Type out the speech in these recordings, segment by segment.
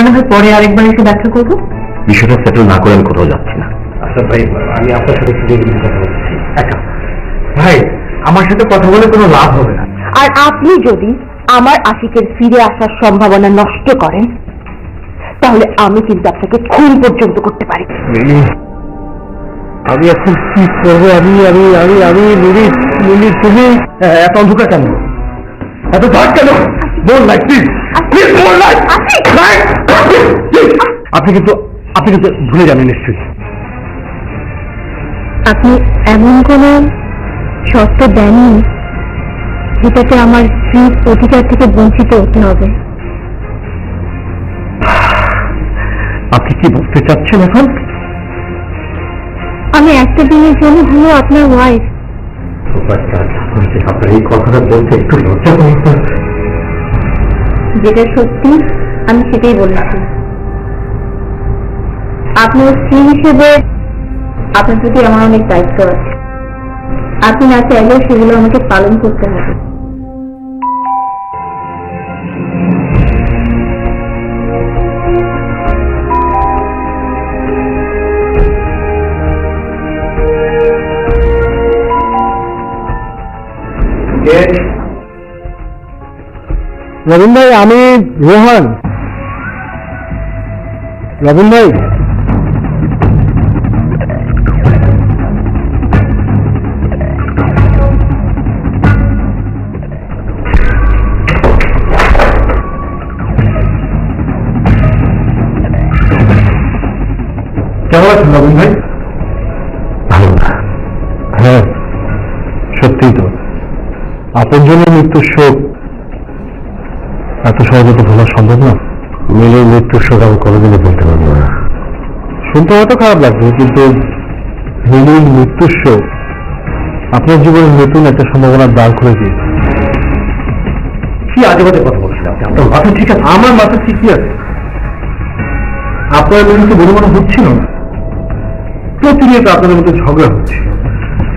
না হয় পরে আরেকবার এসে দেখা করবো। বিষয়টা সেটেল না করে আমি কোথাও যাচ্ছি না। আচ্ছা ভাই, আমি আপনার সাথে কথা বলছি। একা ভাই, আমার সাথে কথা বলে কোনো লাভ হবে না। আর আপনি যদি আমার আশিকের ফিরে আসার সম্ভাবনা নষ্ট করেন তাহলে আমি কিন্তু আপনাকে খুন পর্যন্ত করতে পারি। আমি এখন কি করবো? আমি আমি আমি আমি নুরি নুরি তুমি এত অন্ধকার কেন, এত ভাগ কেন? বল নাই প্লিজ, প্লিজ বল নাই। আপনি কিন্তু ভুলে যাবেন নিশ্চয়ই। আপনি এমন কোন শর্ত দেননি যেটাতে আমার স্ত্রীর অধিকার থেকে বঞ্চিত হতে হবে। আপনি কি বলতে চাচ্ছেন এখন? আমি একটা দিনের জন্য হলো আপনার ওয়াইফ। আপনার এই কথাটা বলতে একটু লজ্জা করতে। যেটা সত্যি আমি সেটাই বলেছি। আপনার স্ত্রী হিসেবে আপনার প্রতি আমার অনেক দায়িত্ব আছে। আপনি না চাইলেও সেগুলো আমাকে পালন করতে হবে। রবীন ভাই, আমি রোহান। রবীন ভাই, কেমন আছেন রবীন ভাই? ভালো না। হ্যাঁ, সত্যিই তো। আপনজনের মৃত্যুর শোক এত সহজে তো ভোলা সম্ভব না। মিলির মৃত্যুর শোক আমি কোনোদিনই বলতে পারবো না। শুনতে হয়তো খারাপ লাগবে, কিন্তু মিলির মৃত্যুর শোক আপনার জীবনে নতুন একটা সম্ভাবনার দ্বার খুলে দিয়েছে। কি আজে বাজে কথা বলছেন আপনি? আপনার মাথা ঠিক আছে? আমার মাথা ঠিকই আছে। আপনার মিলিকে বলে মনে হচ্ছিল না। প্রতিনিয়ত আপনাদের মধ্যে ঝগড়া হচ্ছে,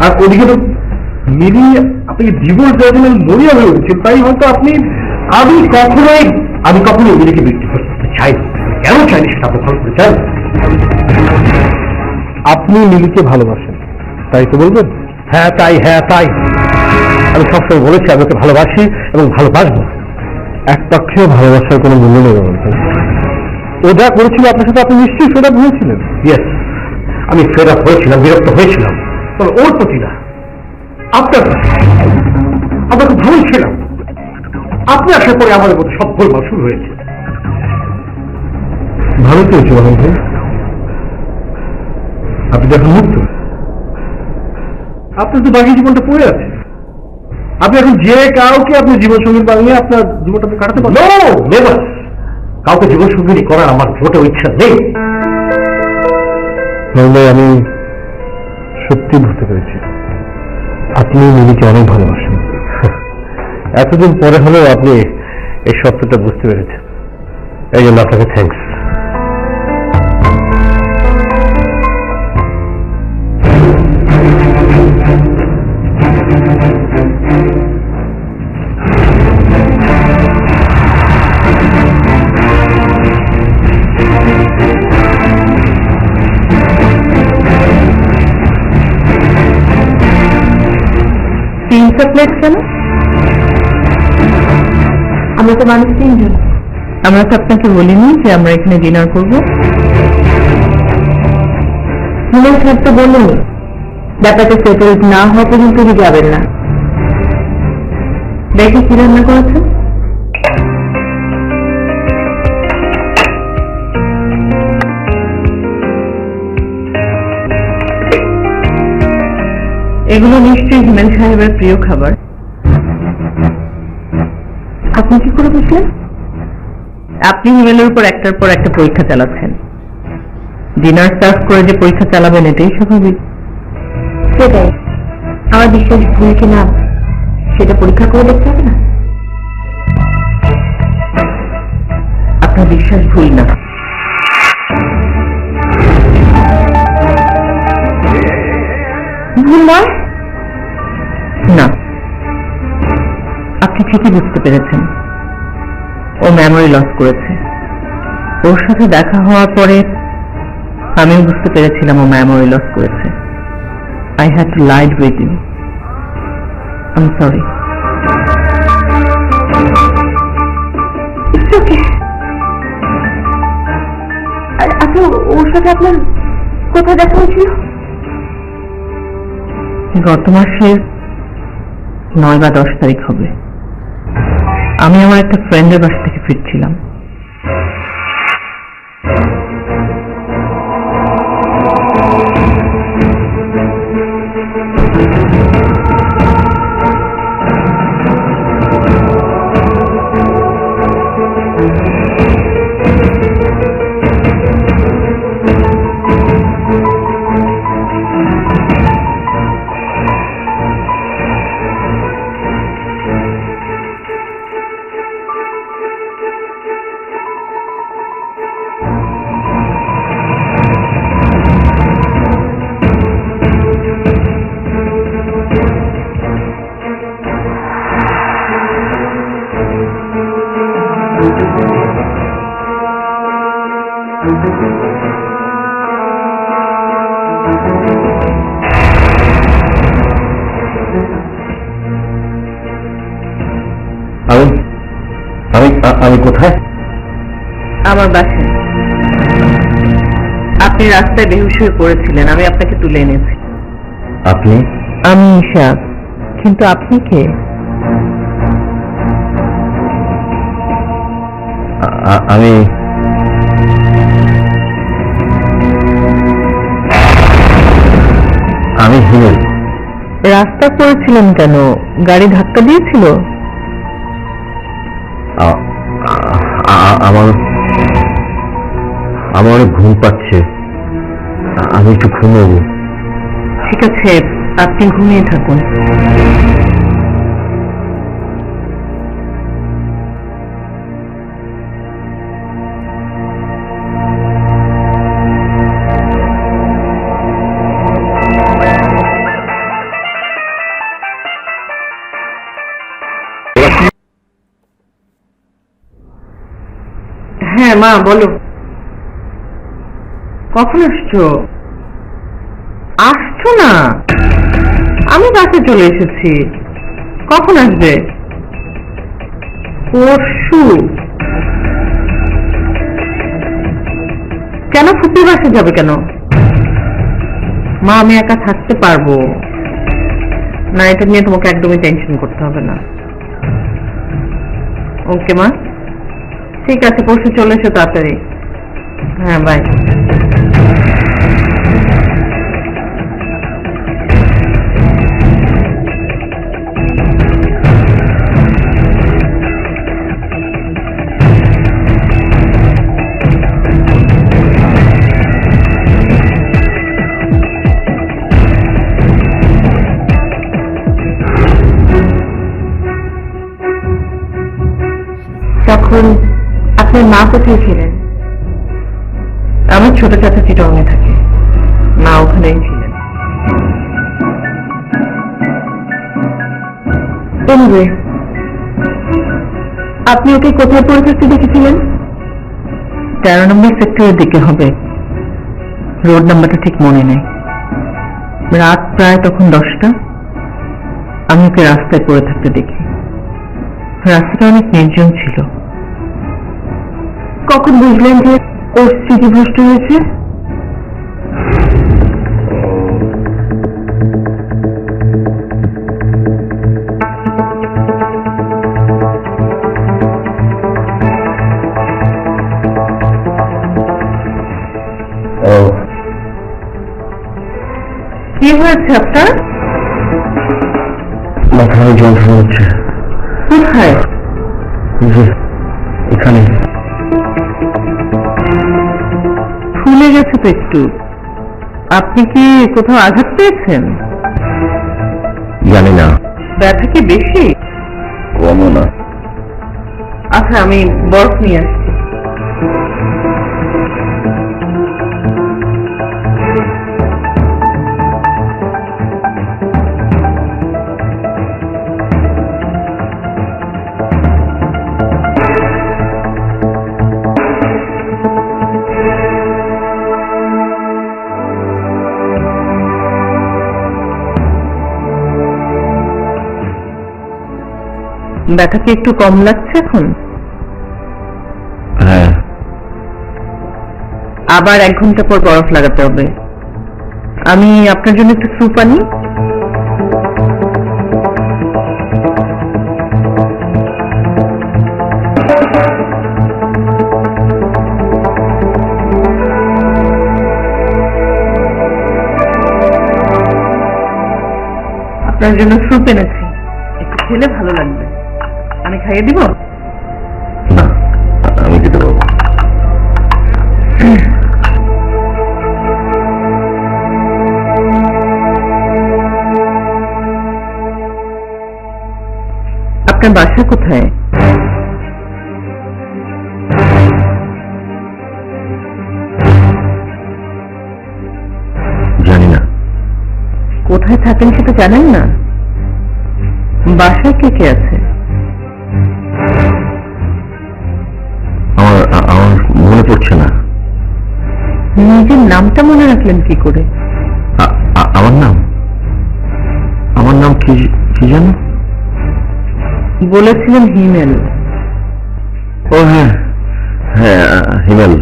আর ওদিকে তো মিলি আপনাকে ডিভোর্স দেওয়ার জন্য মরিয়া হয়ে উঠছে। তাই হয়তো আমি কখনোই মিলিকে বিক্রি করতে চাই। কেন চাইনি সেটা আপনি ভালো করে চান। আপনি মিলিকে ভালোবাসেন, তাই তো বলবেন? হ্যাঁ তাই, হ্যাঁ তাই। আমি সবসময় বলেছি আমি ওকে ভালোবাসি এবং ভালোবাসবো। একপক্ষেও ভালোবাসার কোনো মূল্য নেই। ও যা করেছিল আপনার সাথে, আপনি নিশ্চয়ই ফেড আপ হয়েছিলেন। ইয়েস, আমি ফেড আপ হয়েছিলাম, বিরক্ত হয়েছিলাম। তবে ওর প্রতি না, আপনার খুব ভালোই ছিলাম। আপনি আসার পরে আমাদের মধ্যে সব গোলমাল শুরু হয়েছে। ভালো তো হয়েছে বলেন ভাই, আপনি যখন মুক্ত, আপনার তো বাকি জীবনটা পড়ে আছে। আপনি এখন যে কাউকে আপনি জীবনসঙ্গী বানিয়ে আপনার জীবনটা আপনি কাটাতে পারেন। নেভার, কাউকে জীবনসঙ্গী করার আমার মোটেও ইচ্ছা নেই। আমি সত্যি বুঝতে পেরেছি আপনি মিলিকে অনেক ভালোবাসেন। এতদিন পরে হলেও আপনি এই সত্যটা বুঝতে পেরেছেন, এই জন্য আপনাকে থ্যাঙ্কস। প্লেট কেন? আমরা তো মানুষ তিনজন। আমরা তো আপনাকে বলিনি যে আমরা এখানে ডিনার করবো। হিমেল স্যার তো বললেনি ব্যাপারটা সেটেল না হওয়া পর্যন্ত তিনি যাবেন না। দেখি কি রান্না করেছেন। এগুলো নিশ্চয়ই হিমেল সাহেবের প্রিয় খাবার। আপনি কি করে বুঝলেন? আপনি হিমেলের উপর একটার পর একটা পরীক্ষা চালাচ্ছেন। ডিনার সার্ভ করে যে পরীক্ষা চালাবেন এটাই স্বাভাবিক। সেটাই, আমার বিশ্বাস ভুল কিনা সেটা পরীক্ষা করে দেখতে হবে না। আপনার বিশ্বাস ভুল না। ভুল নয় না, আপনি ঠিকই বুঝতে পেরেছেন। ও মেমোরি লস করেছে। ওর সাথে দেখা হওয়ার পরে আমিও বুঝতে পেরেছিলাম ও মেমোরি লস করেছে। I had to lied with you. I am sorry. আচ্ছা, ওর সাথে আপনার কোথায় দেখা হয়েছিল? গত মাসের 9 বা 10 তারিখ হবে। আমি আমার একটা ফ্রেন্ডের বাসা থেকে ফিরছিলাম। আমি আমি আমি কোথায়? আমার বাসায়। আপনি রাস্তায় বেহুশ হয়ে পড়েছিলেন, আমি আপনাকে তুলে এনেছি। আপনি? আমি ঈশা। কিন্তু আপনি কে? আমি আমি হিমেল। রাস্তা পড়েছিলেন কেন? গাড়ি ধাক্কা দিয়েছিল? আমার আমার অনেক ঘুম পাচ্ছে, আমি একটু ঘুমাবো। ঠিক আছে, আপনি ঘুমিয়ে থাকুন। হ্যাঁ মা, বলো। কখন আসছো? আসছো না? আমি বাসে চলে এসেছি। কখন আসবে? পরশু। কেন ফুপি বাসে যাবে কেন? মা, আমি একা থাকতে পারবো না, এটা নিয়ে তোমাকে একদমই টেনশন করতে হবে না। ওকে মা, ঠিক আছে, পরশু চলে এসো তাড়াতাড়ি। হ্যাঁ, বাই। তখন আপনার মা কোথায় ছিলেন? আমার ছোট চাচা চিটংয়ে থাকে, মা ওখানেই ছিলেন। এনিওয়ে, আপনি ওকে কোথায় পড়ে থাকতে দেখেছিলেন? 13 নম্বর সেক্টরের দিকে হবে, রোড নাম্বারটা ঠিক মনে নেই। রাত প্রায় তখন 10টা। আমি ওকে রাস্তায় পড়ে থাকতে দেখি। রাস্তাটা অনেক নির্জন ছিল। কখন বুঝলেন যে ওর স্মৃতিভ্রষ্ট হয়েছে? কি হয়েছে আপনার? মাথায় যন্ত্রণা হচ্ছে। কোথায়? এখানে। ফুলে গেছে তো একটু। আপনি কি কোথাও আঘাত পেয়েছেন? জানি না। ব্যথা কি বেশি? কমও না। আচ্ছা, আমি বরফ নিয়ে আসছি। ব্যথা কি একটু কম লাগছে এখন? হ্যাঁ। আবার 1 ঘন্টা পর বরফ লাগাতে হবে। আমি আপনার জন্য একটু স্যুপ আনি। আপনার জন্য স্যুপ এনেছি, একটু খেলে ভালো লাগবে। আমি খাইয়ে দিব? না, আমি খেতে পারবো। আপনার বাসা কোথায়? জানি না। কোথায় থাকেন সেটা জানেন না? বাসায় কে কে আছে? আমার মনে পড়ছে না। নিজের নামটা মনে রাখলেন কি করে? আমার নাম কি জানো? বলেছিলেন হিমেল। ও হ্যাঁ হ্যাঁ, হিমেল।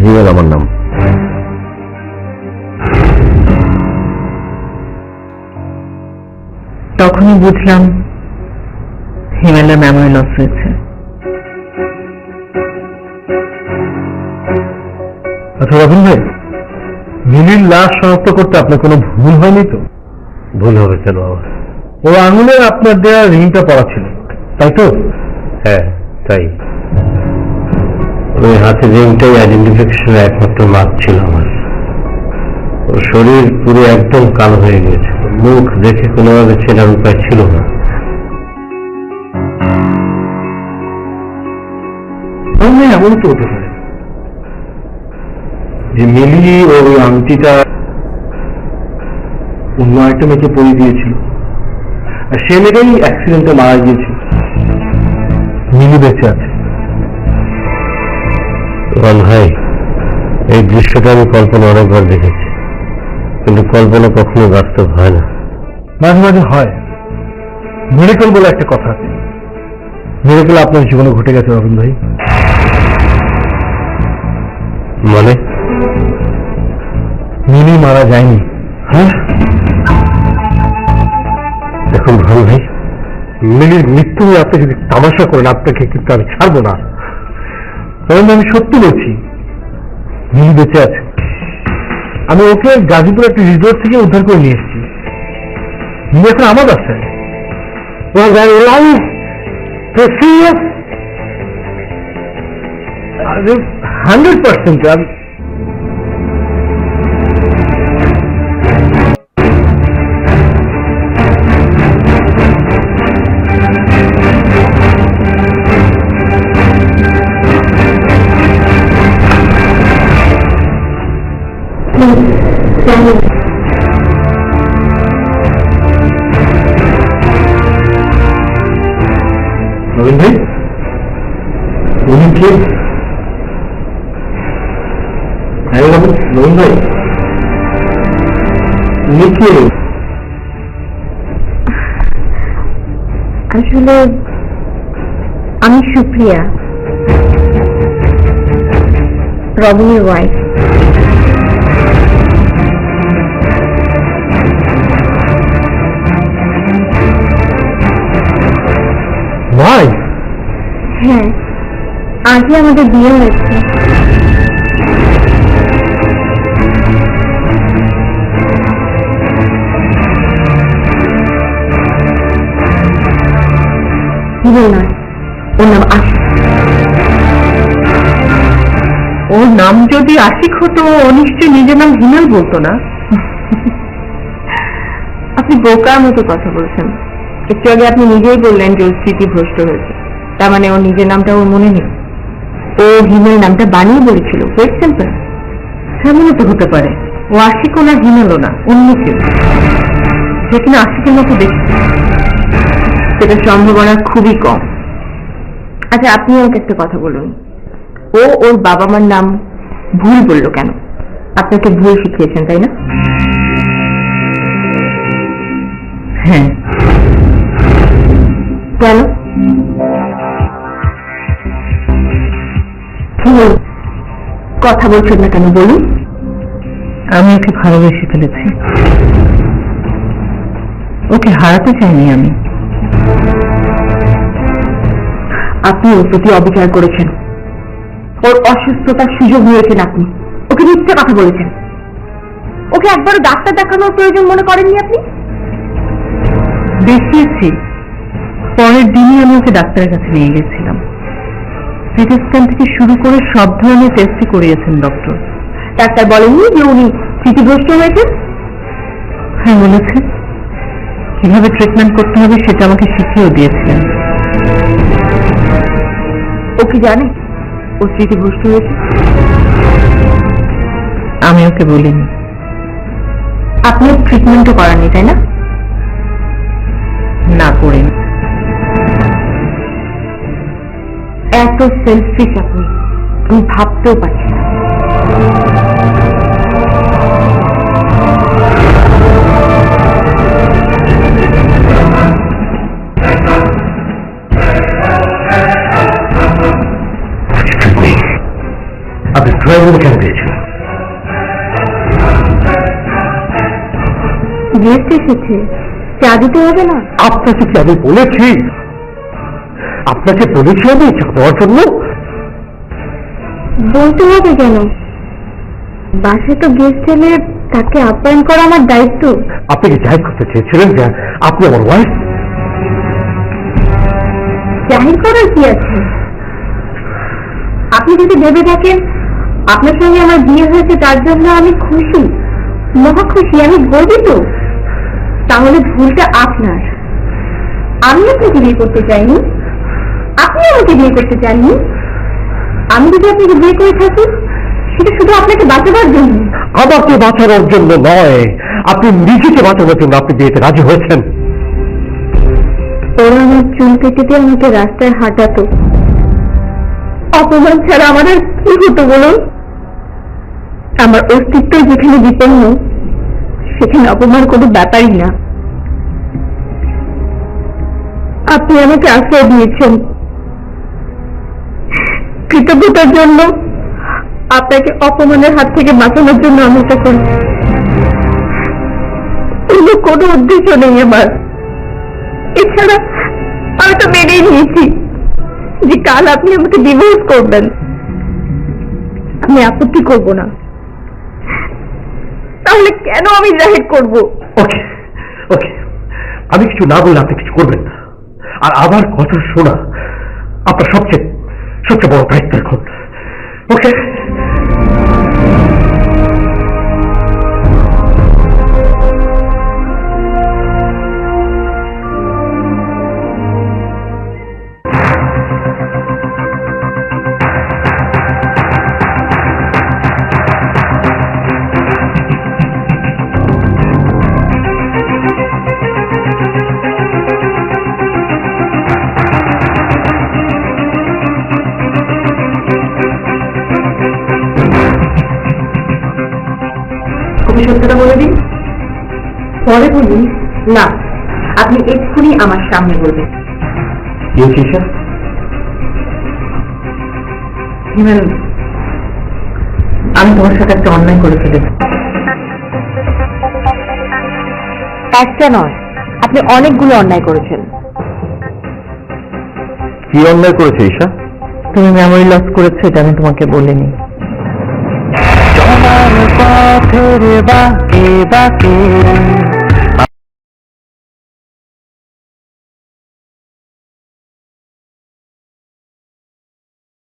হিমেল আমার নাম। তখনই বুঝলাম হিমেলের মেমোরি লস হয়েছে। আচ্ছা রবিন ভাই, মিলির লাশ শনাক্ত করতে আপনার কোনো ভুল হয়নি তো? ভুল হবে কেন বাবা? ও আঙুলে আপনার দেওয়া রিংটা পড়া ছিল, তাই তো? হ্যাঁ তাই। ওই হাতের রিংটাই আইডেন্টিফিকেশনের একমাত্র মার্ক ছিল আমার। ওর শরীর পুরো একদম কালো হয়ে গিয়েছে, মুখ দেখে কোনোভাবে চেনার উপায় ছিল না। এমন তো হতে পারে যে মিলি ওই আংটিটা অন্য একটা মেয়েকে পরিয়ে দিয়েছিল, আর সে মেয়েটাই অ্যাক্সিডেন্টে মারা গিয়েছিল। মিলি বেঁচে আছে। ভাই, এই দৃশ্যটা আমি কল্পনা অনেকবার দেখেছি, কিন্তু কল্পনা কখনো বাস্তব হয় না। মাঝে মাঝে হয়। মিরাকল বলে একটা কথা আছে। মিরাকল আপনার জীবনে ঘটে গেছে রবিন ভাই। মানে? মিলি মারা যায়নি। হ্যাঁ, দেখুন ভাই ভাই, মিলির মৃত্যু হয়ে আপনি যদি তামাশা করেন, আপনাকে কিন্তু আমি ছাড়বো না। কারণ আমি সত্যি বলছি, মিলি বেঁচে আছে। আমি ওকে গাজীপুর একটা রিসোর্ট থেকে উদ্ধার করে নিয়ে এসেছি। মিলি এখন আমার বাসায়। 100%। রবিন ভাই, উনি কে? হ্যাঁ রবিন ভাই, উনি কে? আসলে আমি সুপ্রিয়া, রবিনের ওয়াইফ। ভাই, হ্যাঁ, আজই আমাদের বিয়ে হয়েছে। হিমেল নয়, ওর নাম আশিক। ওর নাম যদি আশিক হতো, ও নিশ্চয়ই নিজের নাম হিমেল বলতো না। আপনি বোকার মতো কথা বলছেন। একটু আগে আপনি নিজেই বললেন যে ওর স্মৃতি ভ্রষ্ট হয়েছে, তার মানে ওর নিজের নামটা ওর মনে নেই। ও হিমেল নামটা বানিয়ে বলেছিল। Very simple. সেমনও তো হতে পারে ও আশিকও না হিমেলও না, অন্য কেউ, যে কিনা আশিকের মতো দেখতে। সেটা সম্ভাবনা খুবই কম। আচ্ছা, আপনি আমাকে একটা কথা বলুন, ও ওর বাবা মার নাম ভুল বললো কেন? আপনাকে ভুল শিখিয়েছেন তাই না? হ্যাঁ। কেন? কথা বলছেন না কেন বলুন? আমি ওকে ভালোবেসে ফেলেছি, ওকে হারাতে চাইনি আমি। আপনি ওর প্রতি অবিচার করেছেন, ওর অসুস্থতার সুযোগ নিয়েছেন, আপনি ওকে মিথ্যে কথা বলেছেন, ওকে একবারও ডাক্তার দেখানোর প্রয়োজন মনে করেননি আপনি। দেখিয়েছি, পরের দিনই আমি ওকে ডাক্তারের কাছে নিয়ে গেছিলাম। সিটি স্ক্যান থেকে শুরু করে সব ধরনের টেস্টই করিয়েছেন ডক্টর। ডাক্তার বলেননি যে উনি স্মৃতিভ্রষ্ট হয়েছেন? হ্যাঁ বলেছে, কিভাবে ট্রিটমেন্ট করতে হবে সেটা আমাকে শিখিয়েও দিয়েছিলেন। ও কি জানে ও স্মৃতিভ্রষ্ট হয়েছে? আমি ওকে বলিনি। আপনি ট্রিটমেন্টও করাননি, তাই না? না করিনি। এত সেলফিশ আপনি, আমি ভাবতেও পারছি না। আপনি ড্রয়িং কেন পেয়েছিলেন? গেস্ট এসেছে, চা দিতে হবে না? আপনাকে কি আমি বলেছি? আপনাকে বলেছি আমি চা দেওয়ার জন্য? বলতে হবে কেন? বাসায় তো গেস্ট এলে তাকে আপ্যায়ন করা আমার দায়িত্ব। আপনি কি জাহির করতে চেয়েছিলেন যে আপনি আমার ওয়াইফ? জাহির করার কি আছে? আপনি যদি ভেবে থাকেন আপনার সঙ্গে আমার বিয়ে হয়েছে তার জন্য আমি খুশি, মহা খুশি, আমি গর্বিত, তাহলে ভুলটা আপনার। আমি আপনাকে বিয়ে করতে চাইনি, আপনি আমাকে বিয়ে করতে চাননি। আমি যদি আপনাকে বিয়ে করে থাকি সেটা শুধু আপনাকে বাঁচাবার জন্য। আমাকে বাঁচানোর জন্য নয়, আপনি নিজেকে বাঁচানোর জন্য আপনি বিয়েতে রাজি হয়েছেন। ওরা আমার চুল কেটে আমাকে রাস্তায় হাঁটাতো, অপমান ছাড়া আমার আর কি হতো বলুন? আমার অস্তিত্ব যেখানে বিপন্ন সেখানে অপমান কোনো ব্যাপারই না। আপনি আমাকে আশ্রয় দিয়েছেন, কৃতজ্ঞতার জন্য, আপনাকে অপমানের হাত থেকে বাঁচানোর জন্য আমি এটা করি। অন্য কোনো উদ্দেশ্য নেই আমার। এছাড়া আমি তো মেনেই নিয়েছি যে কাল আপনি আমাকে ডিভোর্স করবেন, আমি আপত্তি করব না। তাহলে কেন আমি জাহির করব? ওকে ওকে, আমি কিছু না বললে আপনি কিছু করবেন না, আর আমার কথা শোনা আপনার সবচেয়ে সবচেয়ে বড় দায়িত্ব এখন। ওকে? সত্যটা বলে দিন। পরে বলুন না, আপনি এক্ষুনি আমার সামনে বলবেন। হিমেল, আমি তোমার সাথে একটা অন্যায় করে ফেলেছি। একটা নয়, আপনি অনেকগুলো অন্যায় করেছেন। কি অন্যায় করেছে ঈশা? তুমি মেমোরি লস করেছো, এটা আমি তোমাকে বলিনি। চলার পথের বাঁকে বাঁকে